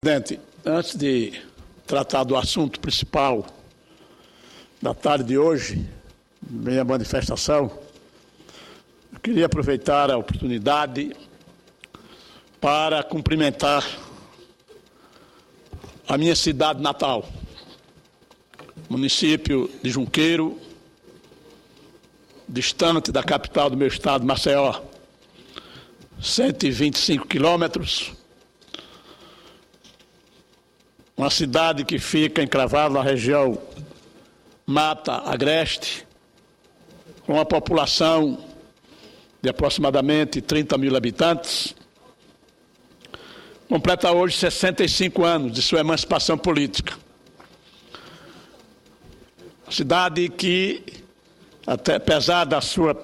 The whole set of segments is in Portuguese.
Presidente, antes de tratar do assunto principal da tarde de hoje, minha manifestação, eu queria aproveitar a oportunidade para cumprimentar a minha cidade natal, município de Junqueiro, distante da capital do meu estado, Maceió, 125 quilômetros, uma cidade que fica encravada na região Mata Agreste, com uma população de aproximadamente 30 mil habitantes, completa hoje 65 anos de sua emancipação política. Cidade que, até, apesar da sua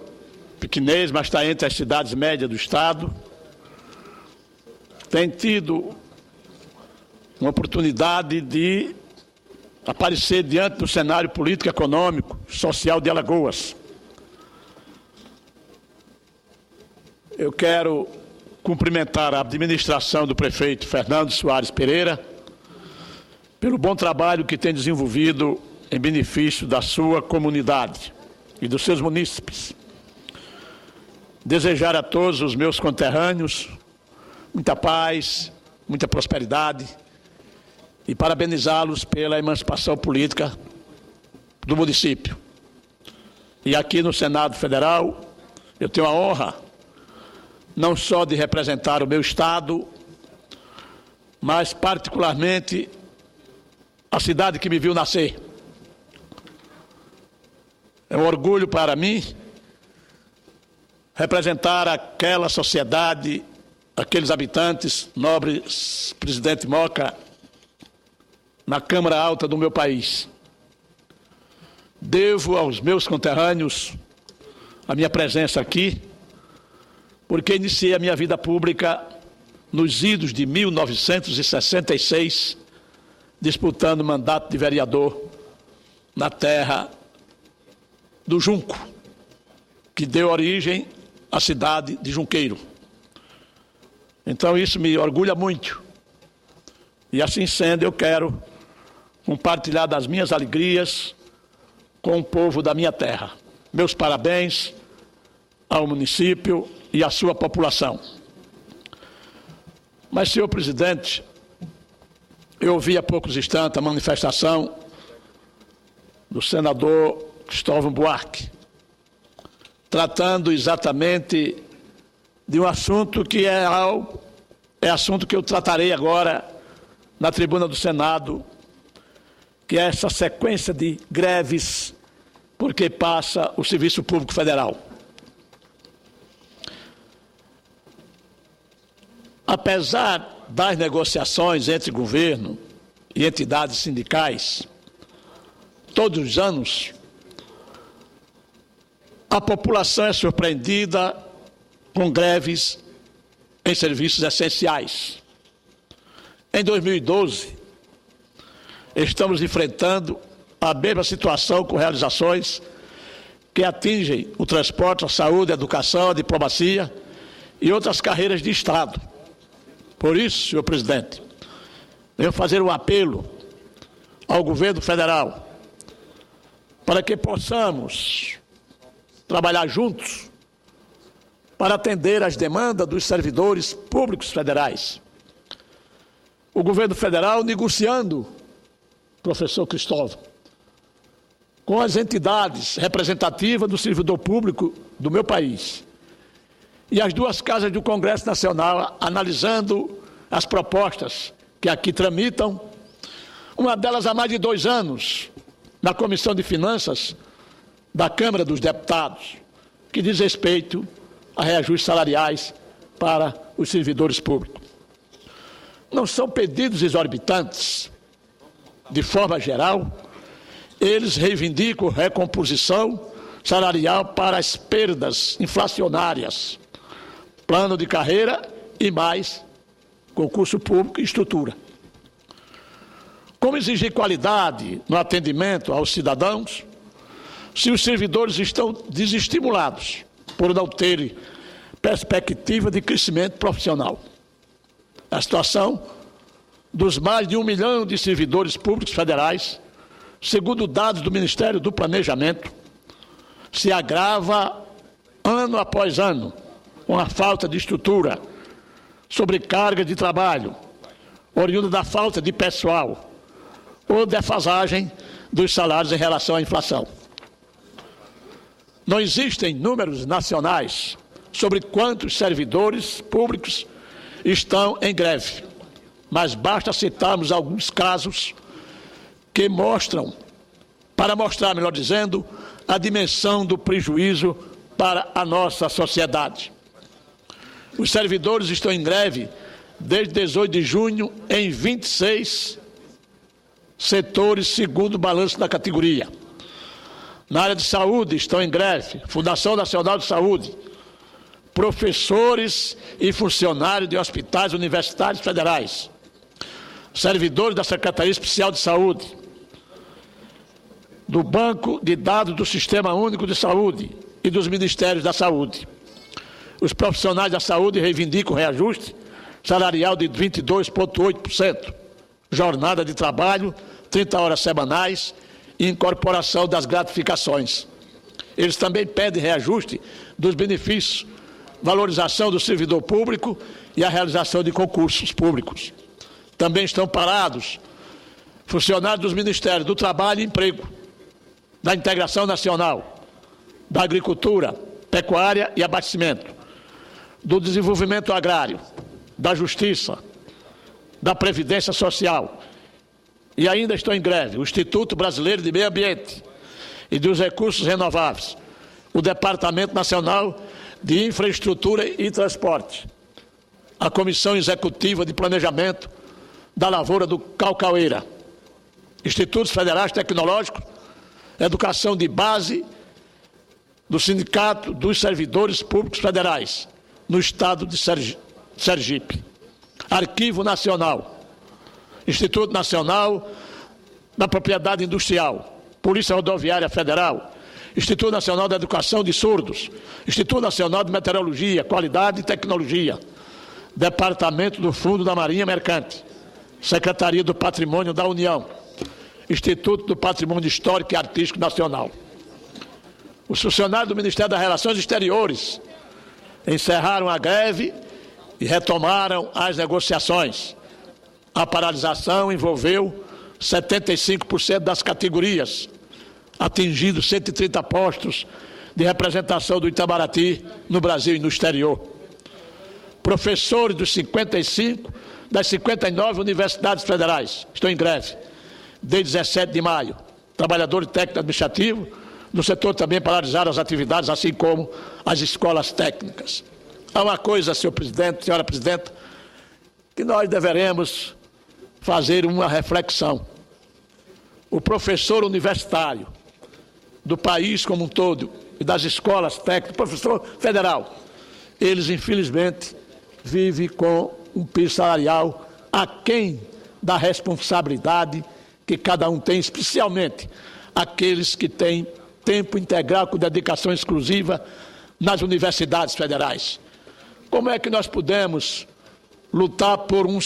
pequenez, mas está entre as cidades médias do estado, tem tido uma oportunidade de aparecer diante do cenário político, econômico, social de Alagoas. Eu quero cumprimentar a administração do prefeito Fernando Soares Pereira pelo bom trabalho que tem desenvolvido em benefício da sua comunidade e dos seus munícipes. Desejar a todos os meus conterrâneos muita paz, muita prosperidade e parabenizá-los pela emancipação política do município. E aqui no Senado Federal, eu tenho a honra não só de representar o meu estado, mas particularmente a cidade que me viu nascer. É um orgulho para mim representar aquela sociedade, aqueles habitantes, nobre presidente Moca, na Câmara Alta do meu país. Devo aos meus conterrâneos a minha presença aqui, porque iniciei a minha vida pública nos idos de 1966, disputando o mandato de vereador na terra do Junco, que deu origem à cidade de Junqueiro. Então isso me orgulha muito. E assim sendo, eu quero compartilhar das minhas alegrias com o povo da minha terra. Meus parabéns ao município e à sua população. Mas, senhor presidente, eu ouvi há poucos instantes a manifestação do senador Cristóvão Buarque, tratando exatamente de um assunto que é assunto que eu tratarei agora na tribuna do Senado, que é essa sequência de greves porque passa o Serviço Público Federal. Apesar das negociações entre governo e entidades sindicais, todos os anos, a população é surpreendida com greves em serviços essenciais. Em 2012, estamos enfrentando a mesma situação com realizações que atingem o transporte, a saúde, a educação, a diplomacia e outras carreiras de Estado. Por isso, senhor presidente, eu fazer um apelo ao governo federal para que possamos trabalhar juntos para atender às demandas dos servidores públicos federais. O governo federal negociando, professor Cristóvão, com as entidades representativas do servidor público do meu país e as duas casas do Congresso Nacional analisando as propostas que aqui tramitam, uma delas há mais de 2 anos, na Comissão de Finanças da Câmara dos Deputados, que diz respeito a reajustes salariais para os servidores públicos. Não são pedidos exorbitantes. De forma geral, eles reivindicam recomposição salarial para as perdas inflacionárias, plano de carreira e mais concurso público e estrutura. Como exigir qualidade no atendimento aos cidadãos, se os servidores estão desestimulados por não terem perspectiva de crescimento profissional? A situação dos mais de 1 milhão de servidores públicos federais, segundo dados do Ministério do Planejamento, se agrava ano após ano com a falta de estrutura, sobrecarga de trabalho, oriunda da falta de pessoal ou defasagem dos salários em relação à inflação. Não existem números nacionais sobre quantos servidores públicos estão em greve, mas basta citarmos alguns casos que para mostrar, melhor dizendo, a dimensão do prejuízo para a nossa sociedade. Os servidores estão em greve desde 18 de junho em 26 setores, segundo o balanço da categoria. Na área de saúde estão em greve Fundação Nacional de Saúde, professores e funcionários de hospitais universitários federais, servidores da Secretaria Especial de Saúde, do Banco de Dados do Sistema Único de Saúde e dos Ministérios da Saúde. Os profissionais da saúde reivindicam reajuste salarial de 22,8%, jornada de trabalho, 30 horas semanais e incorporação das gratificações. Eles também pedem reajuste dos benefícios, valorização do servidor público e a realização de concursos públicos. Também estão parados funcionários dos Ministérios do Trabalho e Emprego, da Integração Nacional, da Agricultura, Pecuária e Abastecimento, do Desenvolvimento Agrário, da Justiça, da Previdência Social. E ainda estão em greve o Instituto Brasileiro de Meio Ambiente e dos Recursos Renováveis, o Departamento Nacional de Infraestrutura e Transporte, a Comissão Executiva de Planejamento da Lavoura do Caucaueira, Institutos Federais Tecnológicos, Educação de Base do Sindicato dos Servidores Públicos Federais, no estado de Sergipe, Arquivo Nacional, Instituto Nacional da Propriedade Industrial, Polícia Rodoviária Federal, Instituto Nacional da Educação de Surdos, Instituto Nacional de Meteorologia, Qualidade e Tecnologia, Departamento do Fundo da Marinha Mercante, Secretaria do Patrimônio da União, Instituto do Patrimônio Histórico e Artístico Nacional. Os funcionários do Ministério das Relações Exteriores encerraram a greve e retomaram as negociações. A paralisação envolveu 75% das categorias, atingindo 130 postos de representação do Itamaraty no Brasil e no exterior. Professores das 59 universidades federais estão em greve desde 17 de maio. Trabalhadores técnicos administrativos no setor também paralisaram as atividades, assim como as escolas técnicas. Há uma coisa, senhor presidente, senhora presidenta, que nós deveremos fazer uma reflexão. O professor universitário do país como um todo e das escolas técnicas, professor federal, eles infelizmente vivem com um piso salarial aquém da responsabilidade que cada um tem, especialmente aqueles que têm tempo integral com dedicação exclusiva nas universidades federais. Como é que nós podemos lutar por um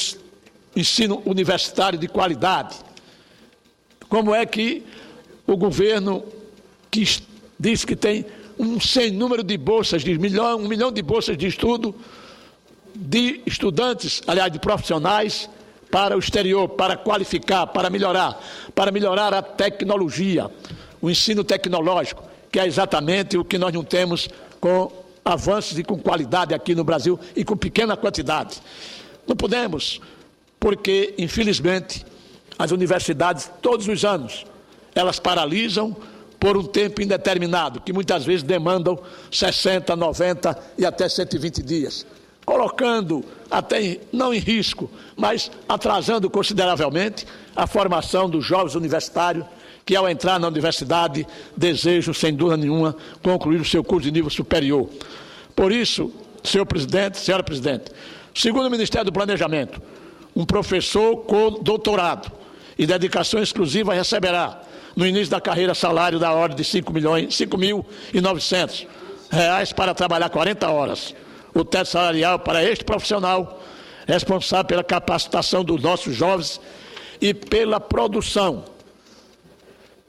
ensino universitário de qualidade? Como é que o governo, que diz que tem um sem número de bolsas, de um milhão de bolsas de estudo, de estudantes, aliás, de profissionais, para o exterior, para qualificar, para melhorar a tecnologia, o ensino tecnológico, que é exatamente o que nós não temos com avanços e com qualidade aqui no Brasil e com pequena quantidade. Não podemos, porque, infelizmente, as universidades, todos os anos, elas paralisam por um tempo indeterminado, que muitas vezes demandam 60, 90 e até 120 dias, colocando até, não em risco, mas atrasando consideravelmente a formação dos jovens universitários que, ao entrar na universidade, desejam, sem dúvida nenhuma, concluir o seu curso de nível superior. Por isso, senhor presidente, senhora presidente, segundo o Ministério do Planejamento, um professor com doutorado e dedicação exclusiva receberá, no início da carreira, salário da ordem de R$ 5.900 para trabalhar 40 horas. O teto salarial para este profissional responsável pela capacitação dos nossos jovens e pela produção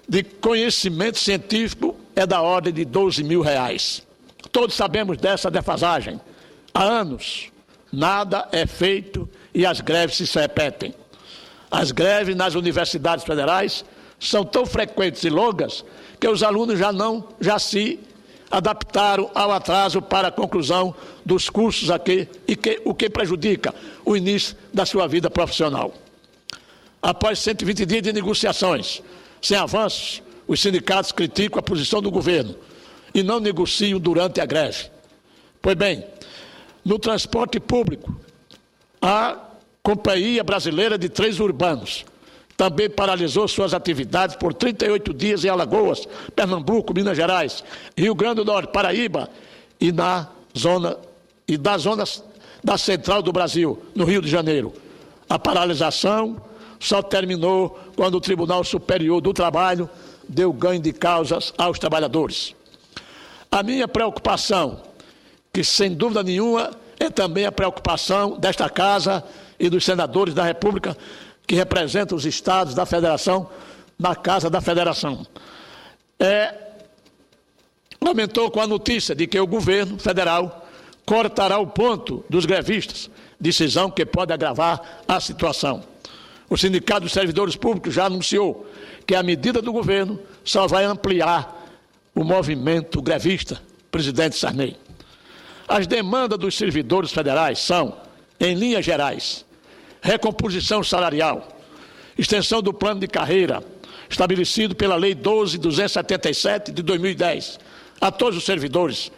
de conhecimento científico é da ordem de R$12 mil. Todos sabemos dessa defasagem. Há anos, nada é feito e as greves se repetem. As greves nas universidades federais são tão frequentes e longas que os alunos já se adaptaram ao atraso para a conclusão dos cursos aqui, o que prejudica o início da sua vida profissional. Após 120 dias de negociações, sem avanços, os sindicatos criticam a posição do governo e não negociam durante a greve. Pois bem, no transporte público, a Companhia Brasileira de Trens Urbanos também paralisou suas atividades por 38 dias em Alagoas, Pernambuco, Minas Gerais, Rio Grande do Norte, Paraíba e da zona da central do Brasil, no Rio de Janeiro. A paralisação só terminou quando o Tribunal Superior do Trabalho deu ganho de causas aos trabalhadores. A minha preocupação, que sem dúvida nenhuma é também a preocupação desta Casa e dos senadores da República, que representam os estados da Federação, na Casa da Federação, aumentou com a notícia de que o governo federal cortará o ponto dos grevistas, decisão que pode agravar a situação. O Sindicato dos Servidores Públicos já anunciou que a medida do governo só vai ampliar o movimento grevista, presidente Sarney. As demandas dos servidores federais são, em linhas gerais, recomposição salarial, extensão do plano de carreira, estabelecido pela Lei 12.277 de 2010, a todos os servidores,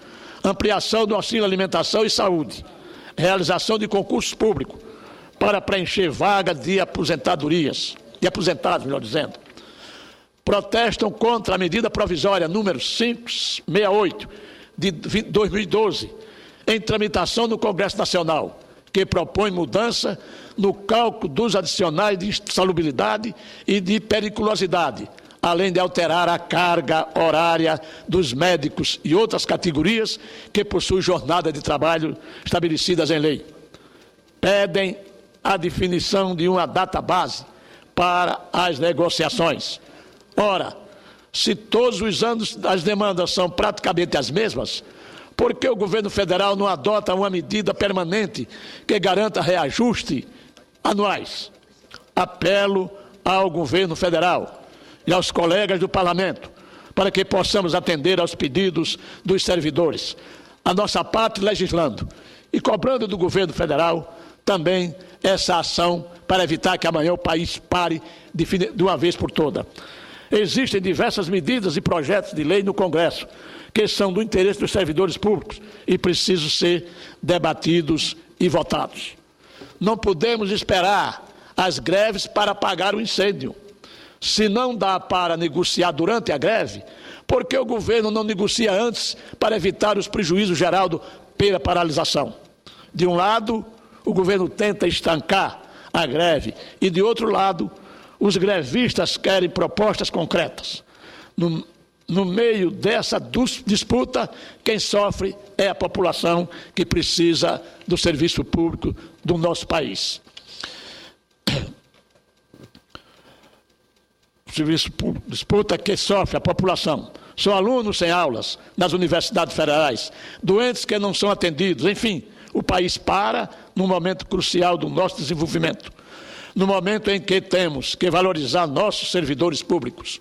ampliação do auxílio alimentação e saúde, realização de concursos públicos para preencher vagas de aposentados, melhor dizendo. Protestam contra a medida provisória número 568 de 2012, em tramitação no Congresso Nacional, que propõe mudança no cálculo dos adicionais de insalubridade e de periculosidade, além de alterar a carga horária dos médicos e outras categorias que possuem jornada de trabalho estabelecidas em lei. Pedem a definição de uma data base para as negociações. Ora, se todos os anos as demandas são praticamente as mesmas, por que o governo federal não adota uma medida permanente que garanta reajuste anuais? Apelo ao governo federal e aos colegas do parlamento para que possamos atender aos pedidos dos servidores. A nossa parte legislando e cobrando do governo federal também essa ação para evitar que amanhã o país pare de uma vez por todas. Existem diversas medidas e projetos de lei no Congresso que são do interesse dos servidores públicos e precisam ser debatidos e votados. Não podemos esperar as greves para apagar o incêndio. Se não dá para negociar durante a greve, por que o governo não negocia antes para evitar os prejuízos gerados pela paralisação? De um lado, o governo tenta estancar a greve e, de outro lado, os grevistas querem propostas concretas. No meio dessa disputa, quem sofre é a população que precisa do serviço público do nosso país. O serviço público, disputa que sofre a população. São alunos sem aulas nas universidades federais, doentes que não são atendidos, enfim, o país para num momento crucial do nosso desenvolvimento, no momento em que temos que valorizar nossos servidores públicos.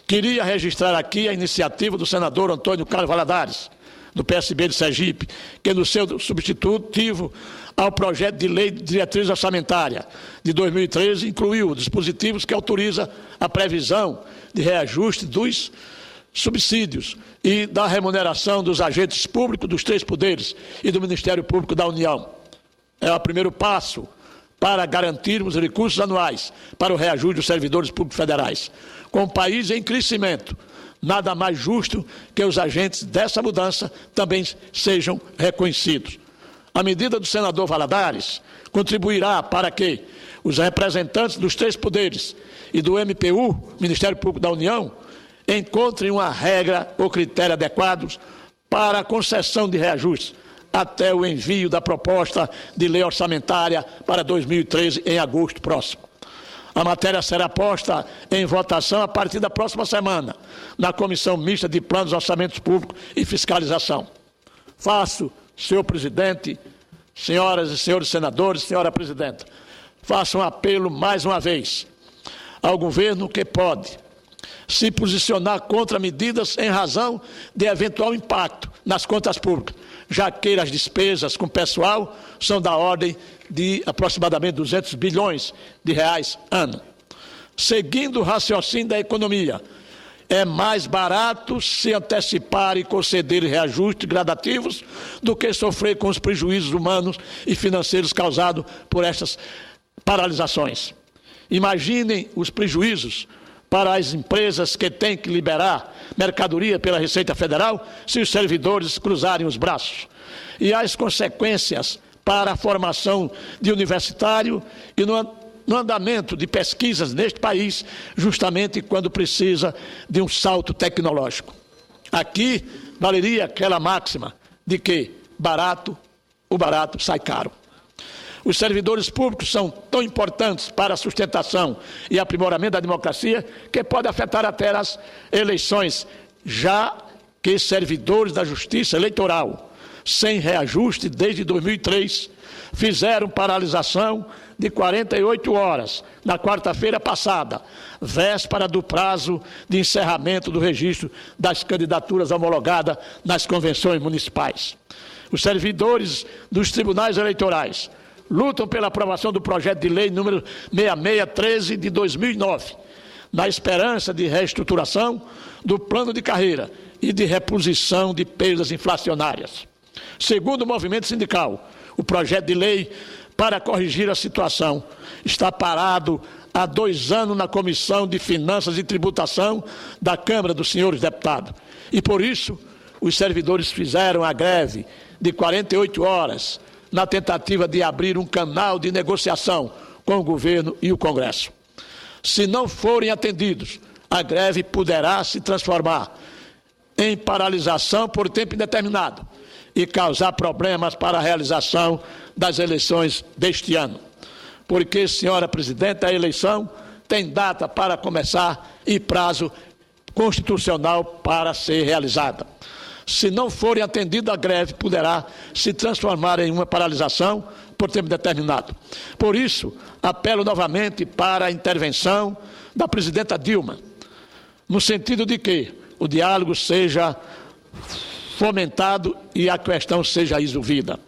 Queria registrar aqui a iniciativa do senador Antônio Carlos Valadares, do PSB de Sergipe, que no seu substitutivo ao projeto de lei de diretriz orçamentária de 2013 incluiu dispositivos que autorizam a previsão de reajuste dos subsídios e da remuneração dos agentes públicos dos 3 poderes e do Ministério Público da União. É o primeiro passo para garantirmos recursos anuais para o reajuste dos servidores públicos federais. Com o país em crescimento, nada mais justo que os agentes dessa mudança também sejam reconhecidos. A medida do senador Valadares contribuirá para que os representantes dos 3 poderes e do MPU, Ministério Público da União, encontrem uma regra ou critério adequados para a concessão de reajustes, até o envio da proposta de lei orçamentária para 2013 em agosto próximo. A matéria será posta em votação a partir da próxima semana, na Comissão Mista de Planos, Orçamentos Públicos e Fiscalização. Faço, senhor presidente, senhoras e senhores senadores, senhora presidenta, faço um apelo mais uma vez ao governo que pode se posicionar contra medidas em razão de eventual impacto nas contas públicas, já que as despesas com pessoal são da ordem de aproximadamente 200 bilhões de reais ano. Seguindo o raciocínio da economia, é mais barato se antecipar e conceder reajustes gradativos do que sofrer com os prejuízos humanos e financeiros causados por estas paralisações. Imaginem os prejuízos para as empresas que têm que liberar mercadoria pela Receita Federal se os servidores cruzarem os braços. E as consequências para a formação de universitário e no andamento de pesquisas neste país, justamente quando precisa de um salto tecnológico. Aqui valeria aquela máxima de que o barato sai caro. Os servidores públicos são tão importantes para a sustentação e aprimoramento da democracia que pode afetar até as eleições, já que servidores da Justiça Eleitoral, sem reajuste desde 2003, fizeram paralisação de 48 horas na quarta-feira passada, véspera do prazo de encerramento do registro das candidaturas homologadas nas convenções municipais. Os servidores dos tribunais eleitorais lutam pela aprovação do projeto de lei número 6613 de 2009, na esperança de reestruturação do plano de carreira e de reposição de perdas inflacionárias. Segundo o movimento sindical, o projeto de lei para corrigir a situação está parado há 2 anos na Comissão de Finanças e Tributação da Câmara dos Senhores Deputados. E por isso, os servidores fizeram a greve de 48 horas na tentativa de abrir um canal de negociação com o governo e o Congresso. Se não forem atendidos, a greve poderá se transformar em paralisação por tempo indeterminado e causar problemas para a realização das eleições deste ano. Porque, senhora presidenta, a eleição tem data para começar e prazo constitucional para ser realizada. Se não forem atendidos, a greve poderá se transformar em uma paralisação por tempo determinado. Por isso, apelo novamente para a intervenção da presidenta Dilma, no sentido de que o diálogo seja fomentado e a questão seja resolvida.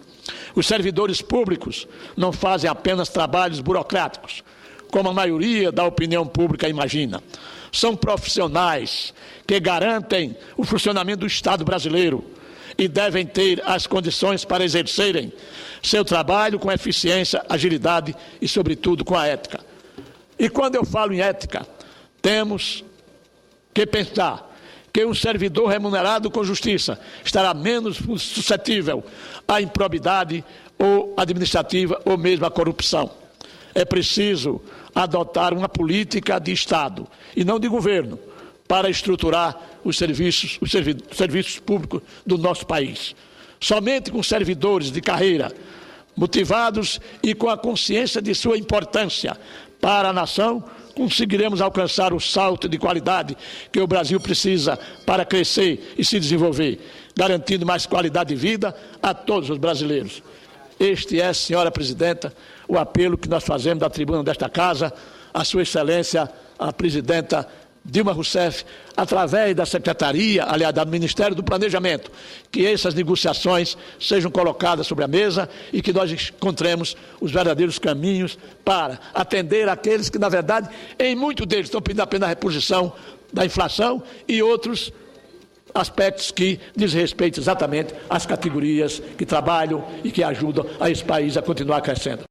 Os servidores públicos não fazem apenas trabalhos burocráticos, como a maioria da opinião pública imagina. São profissionais que garantem o funcionamento do Estado brasileiro e devem ter as condições para exercerem seu trabalho com eficiência, agilidade e, sobretudo, com a ética. E quando eu falo em ética, temos que pensar que um servidor remunerado com justiça estará menos suscetível à improbidade ou administrativa ou mesmo à corrupção. É preciso adotar uma política de Estado e não de governo para estruturar os serviços públicos do nosso país. Somente com servidores de carreira motivados e com a consciência de sua importância para a nação, conseguiremos alcançar o salto de qualidade que o Brasil precisa para crescer e se desenvolver, garantindo mais qualidade de vida a todos os brasileiros. Este é, senhora presidenta, o apelo que nós fazemos da tribuna desta casa, à sua excelência, a presidenta Dilma Rousseff, através da Secretaria, aliás, do Ministério do Planejamento, que essas negociações sejam colocadas sobre a mesa e que nós encontremos os verdadeiros caminhos para atender aqueles que, na verdade, em muitos deles estão pedindo apenas a reposição da inflação e outros aspectos que diz respeito exatamente às categorias que trabalham e que ajudam a esse país a continuar crescendo.